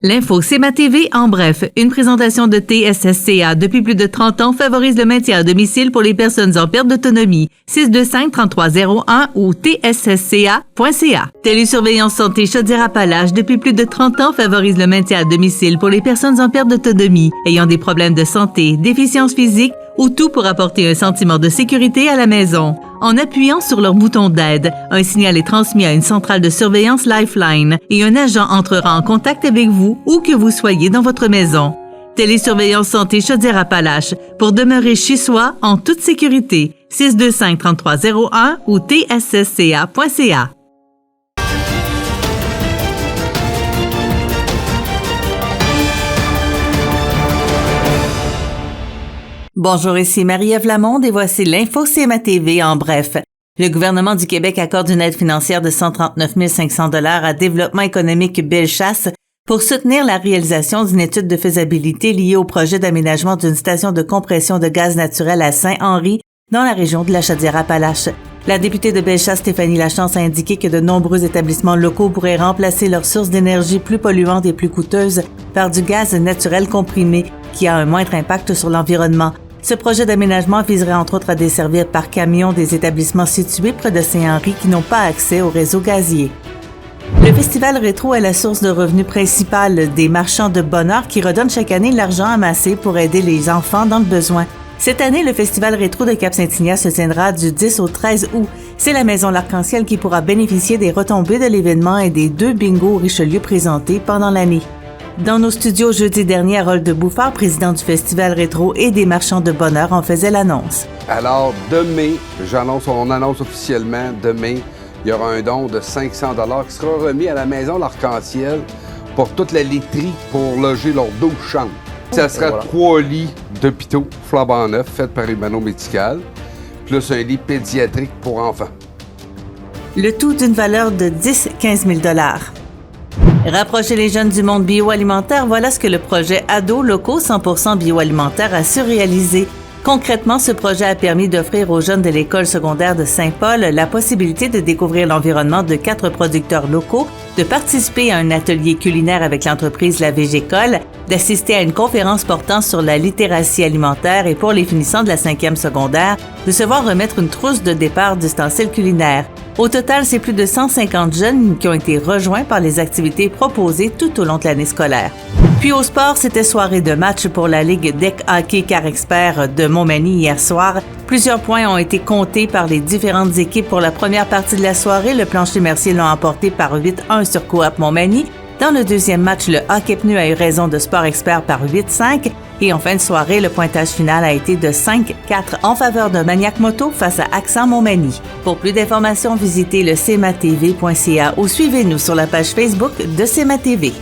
L'info CMA TV en bref, une présentation de TSSCA depuis plus de 30 ans favorise le maintien à domicile pour les personnes en perte d'autonomie. 625-3301 ou tssca.ca. Télésurveillance santé Chaudière-Appalaches depuis plus de 30 ans favorise le maintien à domicile pour les personnes en perte d'autonomie, ayant des problèmes de santé, déficience physique ou tout pour apporter un sentiment de sécurité à la maison. En appuyant sur leur bouton d'aide, un signal est transmis à une centrale de surveillance Lifeline et un agent entrera en contact avec vous où que vous soyez dans votre maison. Télésurveillance santé Chaudière-Appalaches pour demeurer chez soi en toute sécurité. 625-3301 ou tssca.ca. Bonjour, ici Marie-Ève Lamonde et voici l'info CMA TV en bref. Le gouvernement du Québec accorde une aide financière de 139 500 $ à Développement économique Bellechasse pour soutenir la réalisation d'une étude de faisabilité liée au projet d'aménagement d'une station de compression de gaz naturel à Saint-Henri, dans la région de la Chaudière-Appalaches. La députée de Bellechasse, Stéphanie Lachance, a indiqué que de nombreux établissements locaux pourraient remplacer leurs sources d'énergie plus polluantes et plus coûteuses par du gaz naturel comprimé, qui a un moindre impact sur l'environnement. Ce projet d'aménagement viserait entre autres à desservir par camion des établissements situés près de Saint-Henri qui n'ont pas accès au réseau gazier. Le Festival Rétro est la source de revenus principale des marchands de bonheur qui redonnent chaque année l'argent amassé pour aider les enfants dans le besoin. Cette année, le Festival Rétro de Cap-Saint-Ignace se tiendra du 10 au 13 août. C'est la Maison L'Arc-en-Ciel qui pourra bénéficier des retombées de l'événement et des 2 bingos Richelieu présentés pendant l'année. Dans nos studios jeudi dernier, Harold Bouffard, président du Festival Rétro et des marchands de bonheur, en faisait l'annonce. Alors, demain, on annonce officiellement, demain, il y aura un don de 500 $ qui sera remis à la Maison L'Arc-en-Ciel pour toute la literie pour loger leurs 12 chambres. Ça sera 3 lits d'hôpitaux flambant neufs faits par Humano Médical, plus un lit pédiatrique pour enfants. Le tout d'une valeur de 10-15 000 $. Rapprocher les jeunes du monde bioalimentaire, voilà ce que le projet Ados locaux 100% bioalimentaire a su réaliser. Concrètement, ce projet a permis d'offrir aux jeunes de l'école secondaire de Saint-Paul la possibilité de découvrir l'environnement de 4 producteurs locaux, de participer à un atelier culinaire avec l'entreprise La Végécole, d'assister à une conférence portant sur la littératie alimentaire et pour les finissants de la 5e secondaire, de se voir remettre une trousse de départ d'ustensiles culinaires. Au total, c'est plus de 150 jeunes qui ont été rejoints par les activités proposées tout au long de l'année scolaire. Puis au sport, c'était soirée de match pour la Ligue Deck Hockey Car Expert de Montmagny hier soir. Plusieurs points ont été comptés par les différentes équipes pour la première partie de la soirée. Le Plancher Mercier l'ont emporté par 8-1 sur Coop Montmagny. Dans le deuxième match, le Hockey Pneu a eu raison de Sport Expert par 8-5. Et en fin de soirée, le pointage final a été de 5-4 en faveur de Maniac Moto face à Accent Montmagny. Pour plus d'informations, visitez le cmatv.ca ou suivez-nous sur la page Facebook de CMA TV.